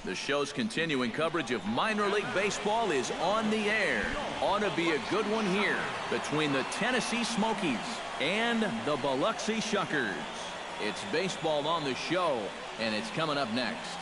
The show's continuing coverage of minor league baseball is on the air. Ought to be a good one here between the Tennessee Smokies and the Biloxi Shuckers. It's baseball on the show, and it's coming up next.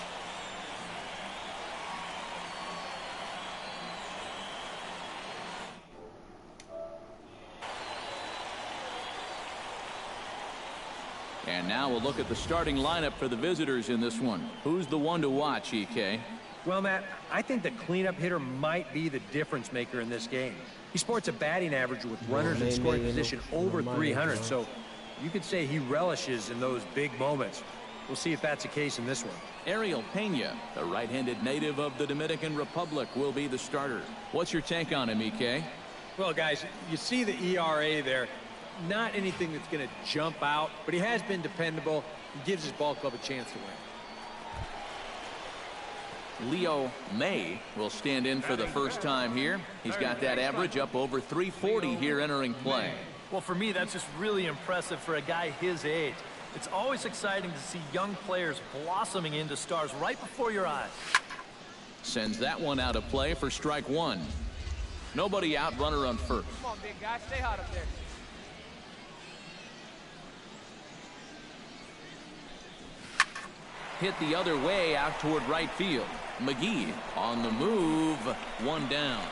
And now we'll look at the starting lineup for the visitors in this one. Who's the one to watch, EK? Well, Matt, I think the cleanup hitter might be the difference maker in this game. He sports a batting average with runners in scoring position over 300, so you could say he relishes in those big moments. We'll see if that's the case in this one. Ariel Pena, the right-handed native of the Dominican Republic, will be the starter. What's your take on him, EK? Well, guys, you see the ERA there. Not anything that's going to jump out, but he has been dependable. He gives his ball club a chance to win. Leo May will stand in for the first time here. He's got that average up over 340 here entering play. Well, for me, that's just really impressive for a guy his age. It's always exciting to see young players blossoming into stars right before your eyes. Sends that one out of play for strike one. Nobody out, runner on first. Come on, big guy, stay hot up there. Hit the other way out toward right field. McGee on the move, one down.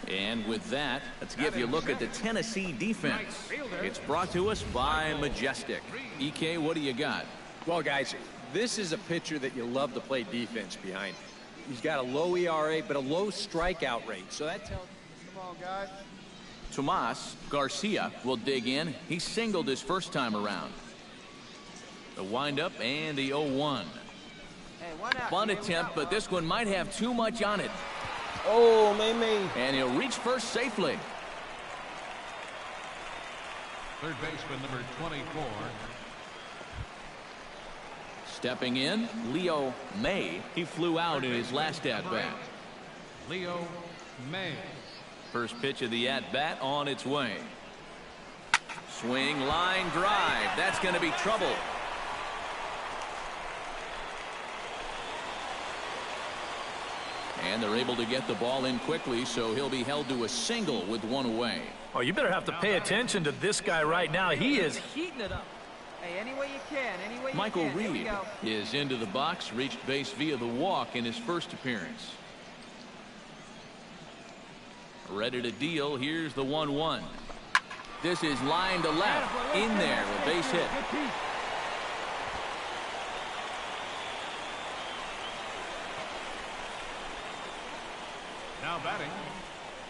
And with that, let's give you a look at the Tennessee defense. It's brought to us by Majestic. EK, what do you got? Well, guys, this is a pitcher that you love to play defense behind. He's got a low ERA, but a low strikeout rate. So that tells you. Come on, guys. Tomas Garcia will dig in. He singled his first time around. The windup and the 0-1. Bunt attempt, but this one might have too much on it. Oh, MayMay. And he'll reach first safely. Third baseman number 24. Stepping in, Leo May. He flew out in his last at-bat. Leo May. First pitch of the at-bat on its way. Swing, line, drive. That's going to be trouble. And they're able to get the ball in quickly, so he'll be held to a single with one away. Oh, you better have to pay attention to this guy right now. He is heating it up. Hey, any way you can, any way you Michael can. Reed is into the box, reached base via the walk in his first appearance. Ready to deal. Here's the 1-1. This is line to left. In there, a base hit. Now batting,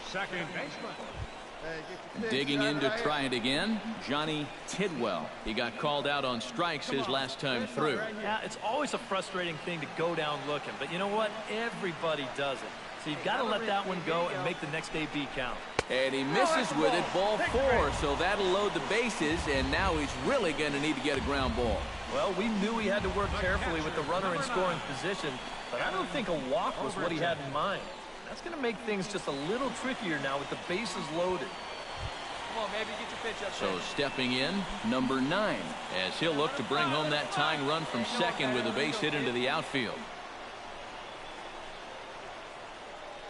second baseman. Digging in to try it again, Johnny Tidwell. He got called out on strikes his last time through. Yeah, it's always a frustrating thing to go down looking, but you know what? Everybody does it. So you've got to let that one go and make the next AB count. And he misses with it, ball 4, so that'll load the bases, and now he's really going to need to get a ground ball. Well, we knew he had to work carefully with the runner in scoring position, but I don't think a walk was what he had in mind. That's going to make things just a little trickier now with the bases loaded. Come on, maybe get your pitch up. So stepping in, number 9, as he'll look to bring home that tying run from second with a base hit into the outfield.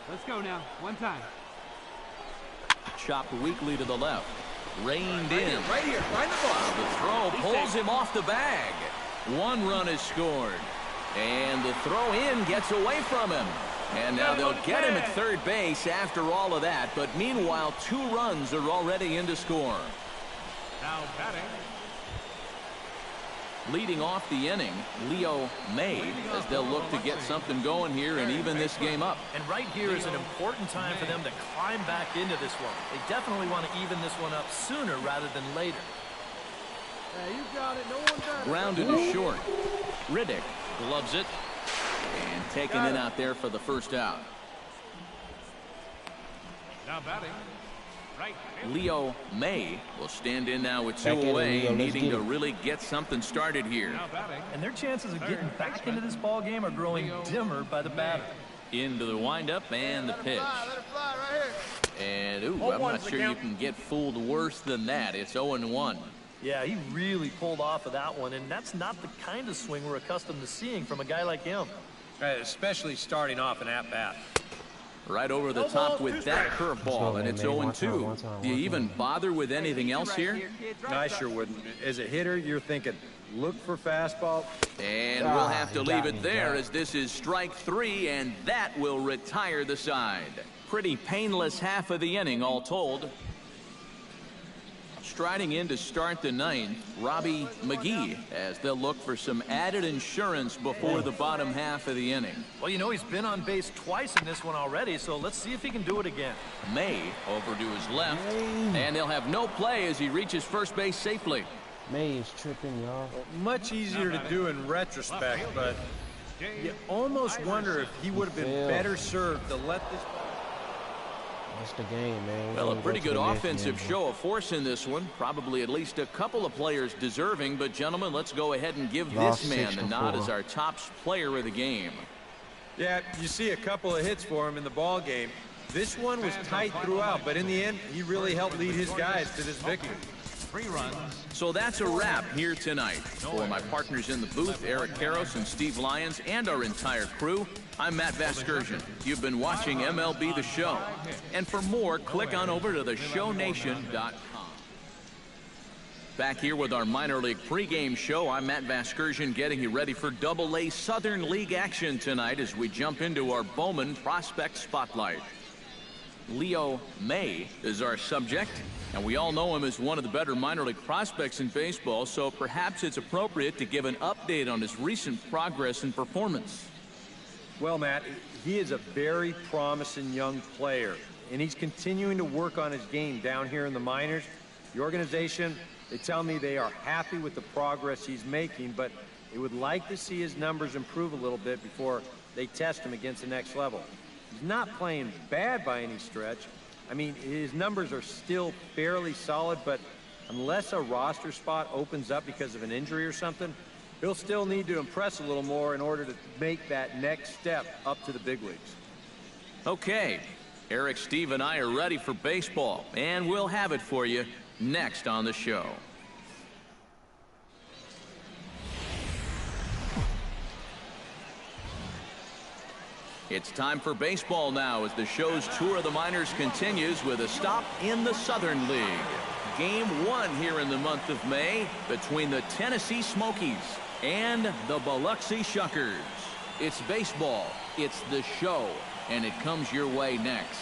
Let's go now. One time. Chopped weakly to the left. Reined in. Right here. Find the ball. The throw pulls him off the bag. One run is scored. And the throw in gets away from him. And now they'll get him at third base after all of that. But meanwhile, 2 runs are already in to score. Now batting. Leading off the inning, Leo May, as they'll look to get something going here and even this game up. And right here is an important time for them to climb back into this one. They definitely want to even this one up sooner rather than later. Hey, you got it. No one done. Grounded to short. Riddick gloves it and taking it out there for the first out. Now batting, right. Leo May will stand in now with 2 away, needing to really get something started here. Now batting. And their chances of getting back into this ball game are growing dimmer by the batter. Into the windup and the pitch. Let it fly right here. And, ooh, I'm not sure you can get fooled worse than that. It's 0-1. Yeah, he really pulled off of that one, and that's not the kind of swing we're accustomed to seeing from a guy like him. Especially starting off an at-bat. Right over the top with that curveball, and it's 0-2. Do you even bother with anything else here? I sure wouldn't. As a hitter, you're thinking, look for fastball. And we'll have to leave it there as this is strike 3, and that will retire the side. Pretty painless half of the inning, all told. Striding in to start the ninth, Robbie McGee, as they'll look for some added insurance before the bottom half of the inning. Well, you know, he's been on base twice in this one already, so let's see if he can do it again. May over to his left, and he'll have no play as he reaches first base safely. May is tripping, y'all. Much easier to do in retrospect, but you almost wonder if he would have been better served to let this... That's the game, man. Well, a pretty good offensive show of force in this one. Probably at least a couple of players deserving. But, gentlemen, let's go ahead and give this man the nod as our top player of the game. Yeah, you see a couple of hits for him in the ball game. This one was tight throughout, but in the end, he really helped lead his guys to this victory. 3 runs. So that's a wrap here tonight. For my partners in the booth, Eric Karros and Steve Lyons, and our entire crew, I'm Matt Vasgersian. You've been watching MLB The Show. And for more, click on over to theshownation.com. Back here with our minor league pregame show, I'm Matt Vasgersian getting you ready for Double-A Southern League action tonight as we jump into our Bowman Prospect Spotlight. Leo May is our subject, and we all know him as one of the better minor league prospects in baseball, so perhaps it's appropriate to give an update on his recent progress and performance. Well, Matt, he is a very promising young player, and he's continuing to work on his game down here in the minors. The organization, they tell me they are happy with the progress he's making, but they would like to see his numbers improve a little bit before they test him against the next level. He's not playing bad by any stretch. I mean, his numbers are still fairly solid, but unless a roster spot opens up because of an injury or something, he'll still need to impress a little more in order to make that next step up to the big leagues. Okay, Eric, Steve, and I are ready for baseball, and we'll have it for you next on the show. It's time for baseball now as the show's tour of the minors continues with a stop in the Southern League. Game 1 here in the month of May between the Tennessee Smokies and the Biloxi Shuckers. It's baseball, it's the show, and it comes your way next.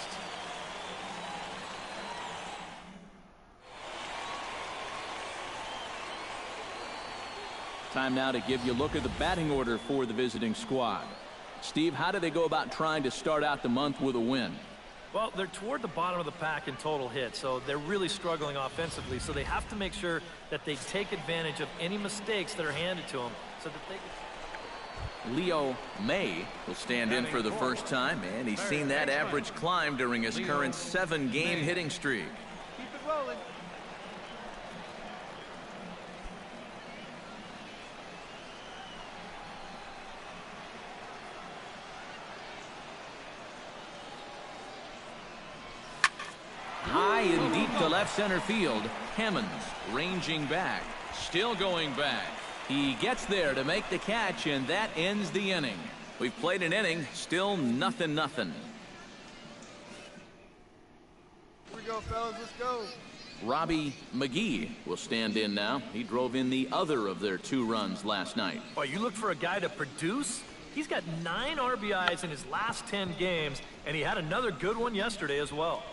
Time now to give you a look at the batting order for the visiting squad. Steve, how do they go about trying to start out the month with a win? Well, they're toward the bottom of the pack in total hits, so they're really struggling offensively, so they have to make sure that they take advantage of any mistakes that are handed to them so that they can... Leo May will stand in for the first time, and he's seen that average climb during his current 7-game hitting streak. Keep it rolling. High and deep to left center field. Hammonds ranging back, still going back. He gets there to make the catch, and that ends the inning. We've played an inning, still 0-0. Here we go, fellas. Let's go. Robbie McGee will stand in now. He drove in the other of their 2 runs last night. Boy, you look for a guy to produce? He's got 9 RBIs in his last 10 games, and he had another good one yesterday as well.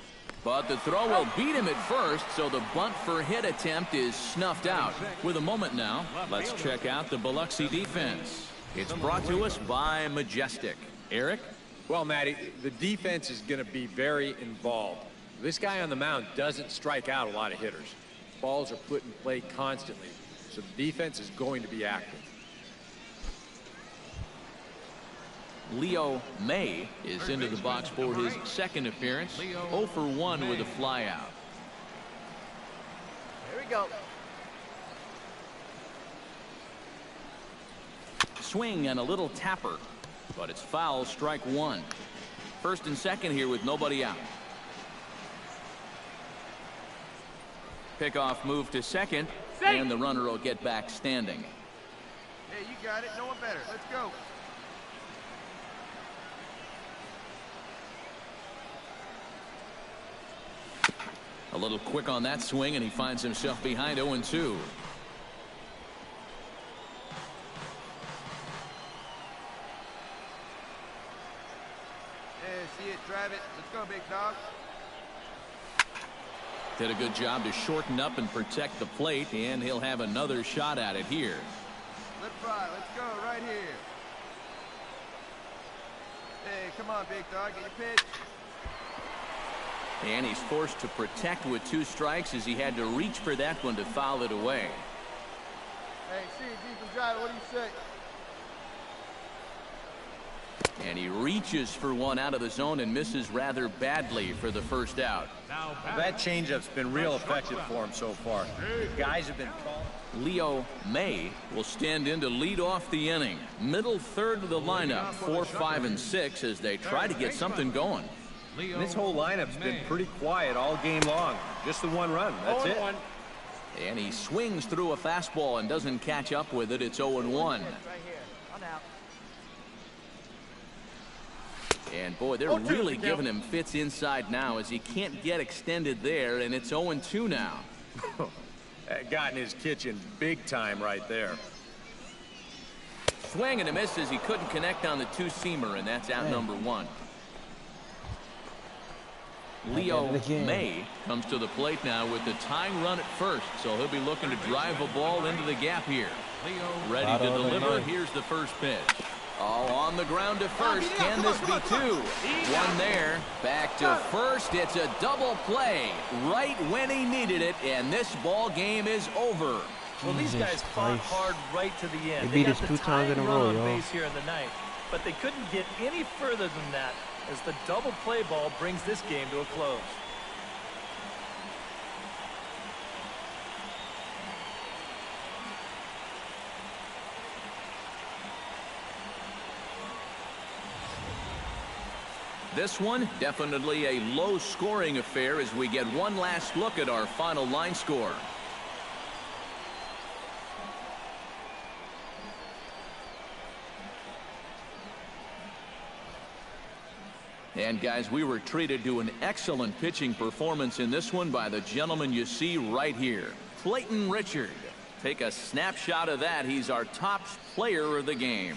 But the throw will beat him at first, so the bunt for hit attempt is snuffed out. With a moment now, let's check out the Biloxi defense. It's brought to us by Majestic. Eric? Well, Matty, the defense is going to be very involved. This guy on the mound doesn't strike out a lot of hitters. Balls are put in play constantly, so the defense is going to be active. Leo May is into the box for his second appearance. 0 for 1 with a flyout. Here we go. Swing and a little tapper, but it's foul, strike 1. First and second here with nobody out. Pickoff move to second. And the runner will get back standing. Hey, you got it. No one better. Let's go. A little quick on that swing, and he finds himself behind 0-2. Yeah, see it, drive it. Let's go, big dog. Did a good job to shorten up and protect the plate, and he'll have another shot at it here. Let's fly. Let's go right here. Hey, come on, big dog. Get your pitch. And he's forced to protect with 2 strikes as he had to reach for that one to foul it away. Hey, see it deep and drive it. What do you say? And he reaches for one out of the zone and misses rather badly for the first out. Now That changeup's been real effective for him so far. Guys have been calling. Leo May will stand in to lead off the inning. Middle third of the lineup, 4, 5, and 6 as they try to get something going. And this whole lineup's been pretty quiet all game long. Just the 1 run. That's it. And he swings through a fastball and doesn't catch up with it. It's 0-1. Right here. I'm out. And boy, they're really giving him fits inside now as he can't get extended there, and it's 0-2 now. That got in his kitchen big time right there. Swing and a miss as he couldn't connect on the 2-seamer, and that's out number 1. Leo May comes to the plate now with the tying run at first, so he'll be looking to drive a ball into the gap here. Ready to deliver. Here's the first pitch. Oh, on the ground to first. Can this be 2? 1 there. Back to first. It's a double play right when he needed it, and this ball game is over. Well, these guys fought hard right to the end. They beat us 2 times in a row, on y'all. base here in the ninth, but they couldn't get any further than that as the double play ball brings this game to a close. This one definitely a low-scoring affair as we get one last look at our final line score. And guys, we were treated to an excellent pitching performance in this one by the gentleman you see right here, Clayton Richard. Take a snapshot of that. He's our top player of the game.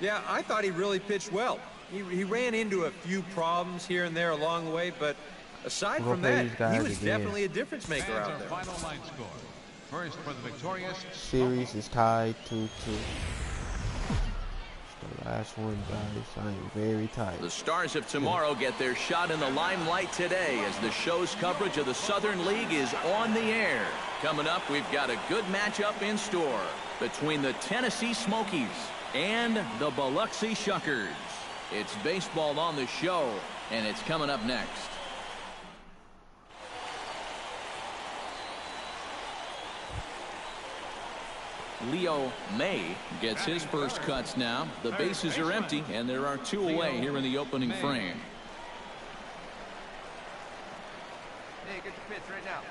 Yeah, I thought he really pitched well. He ran into a few problems here and there along the way, but aside from that, he was definitely a difference maker out there. Final line score. First for the victorious. Series is tied 2-2. The last one, guys. I am very tired. The Stars of tomorrow get their shot in the limelight today as the show's coverage of the Southern League is on the air. Coming up, we've got a good matchup in store between the Tennessee Smokies and the Biloxi Shuckers. It's baseball on the show, and it's coming up next. Leo May gets his first cuts now. The bases are empty, and there are 2 away here in the opening frame. Hey, get your pitch right now.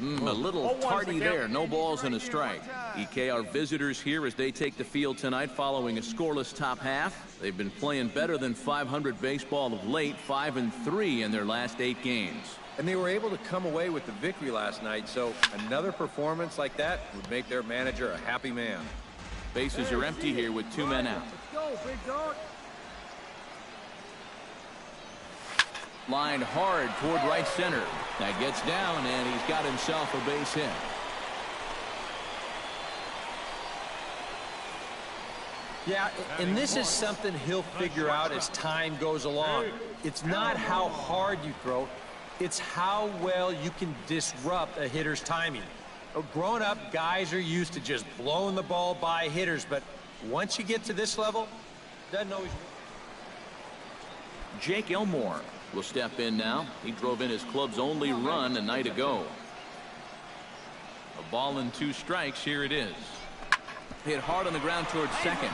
A little tardy there. No balls and a strike. EK, our visitors here as they take the field tonight following a scoreless top half. They've been playing better than .500 baseball of late, 5-3 in their last 8 games. And they were able to come away with the victory last night, so another performance like that would make their manager a happy man. Bases are empty here with 2 men out. Let's go, big dog. Lined hard toward right center. That gets down, and he's got himself a base hit. Yeah, and this is something he'll figure out as time goes along. It's not how hard you throw, it's how well you can disrupt a hitter's timing. Growing up, guys are used to just blowing the ball by hitters, but once you get to this level, doesn't always. Jake Elmore will step in now. He drove in his club's only run a night ago. A ball and 2 strikes. Here it is. Hit hard on the ground towards second.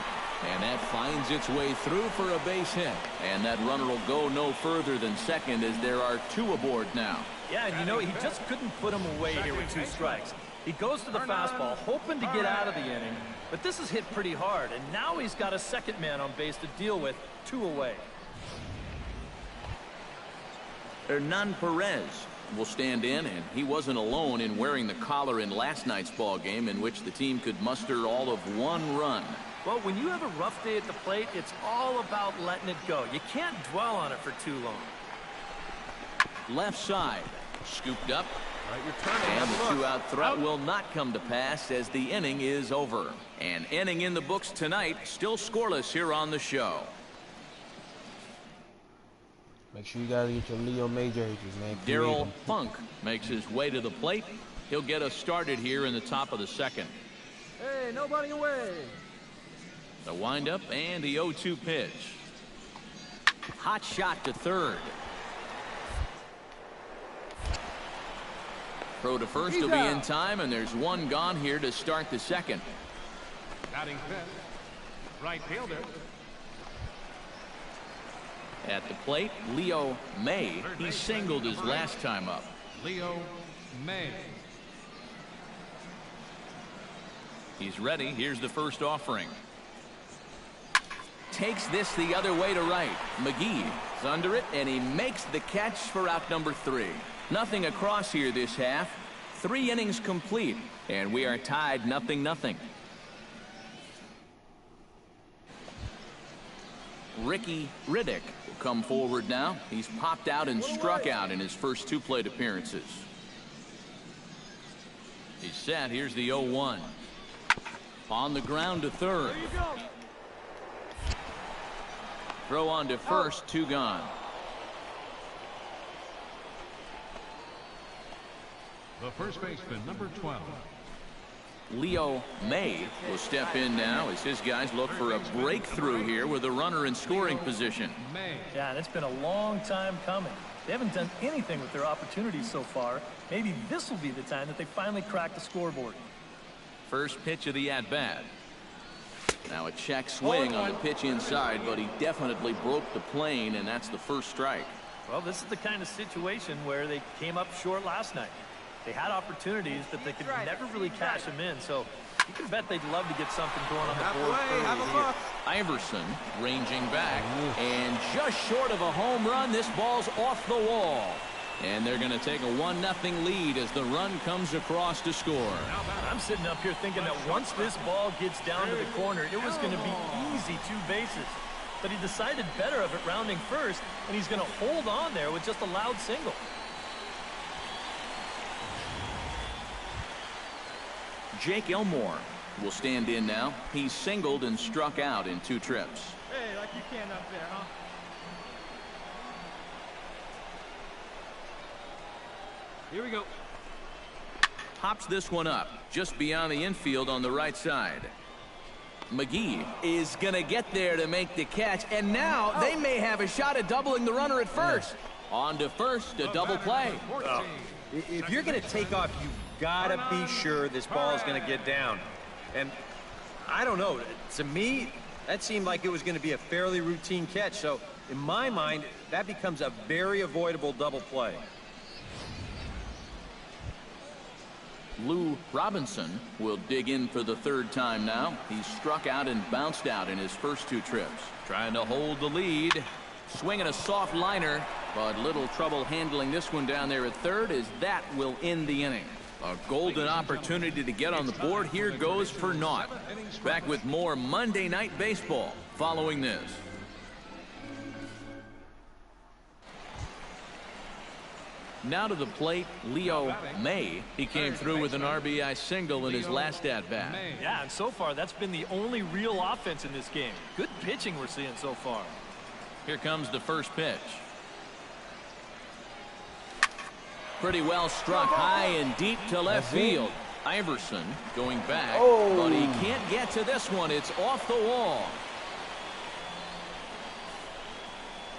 And that finds its way through for a base hit. And that runner will go no further than second as there are 2 aboard now. Yeah, and you know, he just couldn't put him away here with 2 strikes. He goes to the fastball, hoping to get out of the inning, but this is hit pretty hard, and now he's got a second man on base to deal with, 2 away. Hernan Perez will stand in, and he wasn't alone in wearing the collar in last night's ball game in which the team could muster all of 1 run. Well, when you have a rough day at the plate, it's all about letting it go. You can't dwell on it for too long. Left side, scooped up, and the 2-out threat will not come to pass as the inning is over. An inning in the books tonight, still scoreless here on the show. Make sure you gotta get your Leo May jerseys, man. Darryl Funk makes his way to the plate. He'll get us started here in the top of the second. Hey, nobody away. The windup and the 0-2 pitch. Hot shot to third. Throw to first will be in time, and there's 1 gone here to start the second. Batting fifth, right fielder. At the plate, Leo May. He singled his last time up. Leo May. He's ready. Here's the first offering. Takes this the other way to right. McGee is under it, and he makes the catch for out number 3. Nothing across here this half. 3 innings complete, and we are tied 0-0. Ricky Riddick will come forward now. He's popped out and struck out in his first 2 plate appearances. He's set. Here's the 0-1. On the ground to third. There you go. Throw on to first, 2 gone. The first baseman, number 12. Leo May will step in now as his guys look for a breakthrough here with a runner in scoring position. May. Yeah, and it's been a long time coming. They haven't done anything with their opportunities so far. Maybe this will be the time that they finally crack the scoreboard. First pitch of the at-bat. Now a check swing on the pitch inside, but he definitely broke the plane, and that's the first strike. Well, this is the kind of situation where they came up short last night. They had opportunities, but they could never really cash them in, so you can bet they'd love to get something going on the board early here. Iverson ranging back, and just short of a home run, this ball's off the wall. And they're going to take a 1-0 lead as the run comes across to score. I'm sitting up here thinking that once this ball gets down to the corner, it was going to be easy 2 bases. But he decided better of it rounding first, and he's going to hold on there with just a loud single. Jake Elmore will stand in now. He's singled and struck out in 2 trips. Hey, like you can up there, huh? Here we go. Pops this one up just beyond the infield on the right side. McGee is going to get there to make the catch, and now they may have a shot at doubling the runner at first. On to first, a double play. If you're going to take off, you've got to be sure this ball is going to get down. And I don't know. To me, that seemed like it was going to be a fairly routine catch. So in my mind, that becomes a very avoidable double play. Lou Robinson will dig in for the 3rd time now. He's struck out and bounced out in his first 2 trips. Trying to hold the lead. Swinging a soft liner, but little trouble handling this one down there at 3rd as that will end the inning. A golden opportunity to get on the board here goes for naught. Back with more Monday Night Baseball following this. Now to the plate, Leo May. He came through with an RBI single in his last at-bat. Yeah, and so far, that's been the only real offense in this game. Good pitching we're seeing so far. Here comes the first pitch. Pretty well struck high and deep to left field. Iverson going back, but he can't get to this one. It's off the wall.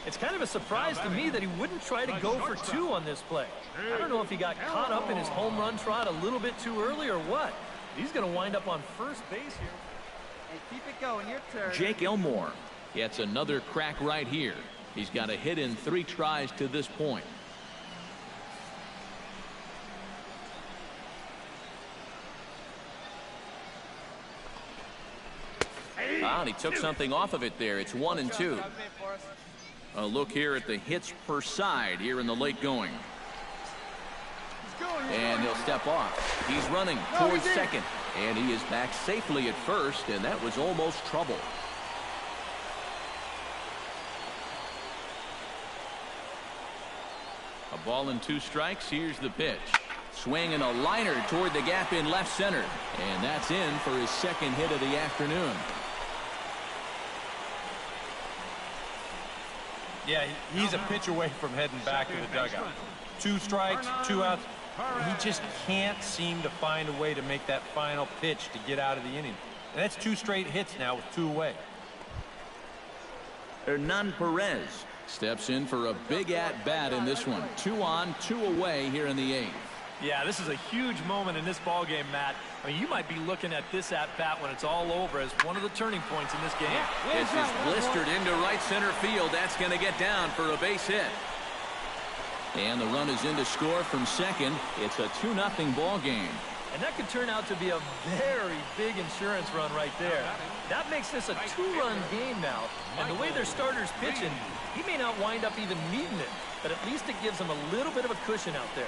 It's kind of a surprise to me that he wouldn't try to go for 2 on this play. I don't know if he got caught up in his home run trot a little bit too early or what. He's going to wind up on first base here. Keep it going, your turn. Jake Elmore gets another crack right here. He's got a hit in 3 tries to this point. And he took something off of it there. It's 1-2. A look here at the hits per side here in the late going. And he'll step off. He's running towards second. And he is back safely at first, and that was almost trouble. A ball and 2 strikes. Here's the pitch. Swing and a liner toward the gap in left center. And that's in for his second hit of the afternoon. Yeah, he's a pitch away from heading back to the dugout. 2 strikes, 2 outs. He just can't seem to find a way to make that final pitch to get out of the inning. And that's 2 straight hits now with 2 away. Hernan Perez steps in for a big at-bat in this one. 2 on, 2 away here in the 8th. Yeah, this is a huge moment in this ball game, Matt. I mean, you might be looking at this at-bat when it's all over as one of the turning points in this game. This is blistered into right center field. That's going to get down for a base hit. And the run is in to score from second. It's a 2-0 ball game. And that could turn out to be a very big insurance run right there. That makes this a 2-run game now. And the way their starter's pitching, he may not wind up even needing it. But at least it gives him a little bit of a cushion out there.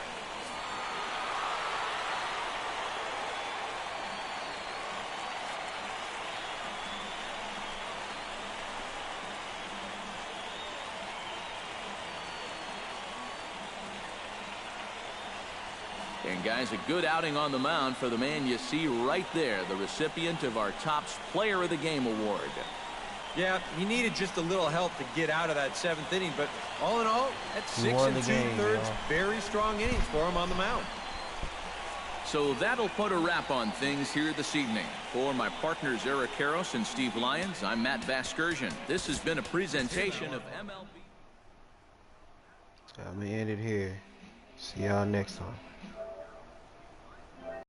And guys, a good outing on the mound for the man you see right there, the recipient of our Topps Player of the Game award. Yeah, he needed just a little help to get out of that 7th inning, but all in all, that's 6 2/3 very strong innings for him on the mound. So that'll put a wrap on things here this evening. For my partners Eric Karros and Steve Lyons, I'm Matt Vasgersian. This has been a presentation of MLB. I'm going to end it here. See y'all next time.